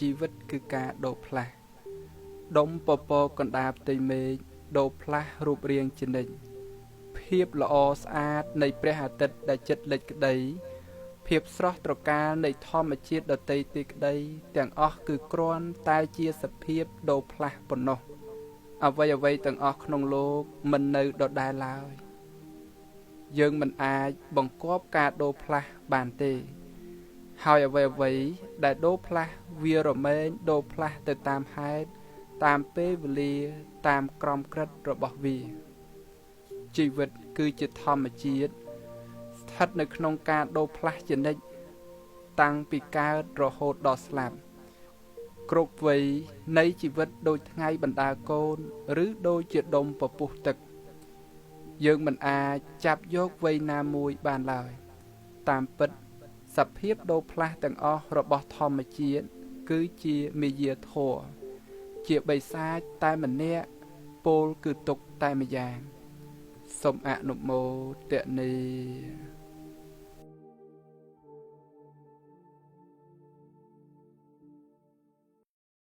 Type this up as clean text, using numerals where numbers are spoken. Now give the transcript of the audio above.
ជីវិតគឺការដូរផ្លាស់ដុំពពកកណ្ដាលផ្ទៃមេឃដូរផ្លាស់រូបរាងជានិច្ចភាពល្អស្អាតនៃព្រះអាទិត្យដែលជិតលិចក្ដីភាពស្រស់ត្រកាលនៃធម្មជាតិដទៃទីក្ដីទាំងអស់គឺគ្រាន់តែជាសភាពដូរផ្លាស់ប៉ុណ្ណោះអ្វីៗទាំងអស់ក្នុងលោកមិននៅដដែលឡើយយើងមិនអាចបង្គាប់ការដូរផ្លាស់បានទេហើយអ្វីៗដែលដូរផ្លាស់វារមែងដូរផ្លាស់ទៅតាមហេតុតាមពេលវេលាតាមក្រមក្រឹតរបស់វាជីវិតគឺជាធម្មជាតិស្ថិតនៅក្នុងការដូរផ្លាស់ជានិច្ចតាំងពីកើតរហូតដល់ស្លាប់គ្រប់វ័យនៃជីវិតដូចថ្ងៃបណ្ដាកូនឬដូចជាដុំពពុះទឹកយើងមិនអាចចាប់យកវ័យណាមួយបានឡើយតាមពិតសភាពដូរផ្លាស់ទាំងអស់របស់ធម្មជាតិគឺជាមាយាធម៌ជាបិសាចតែម្នាក់ពោលគឺទុកតែម្យ៉ាងសូមអនុមោទនា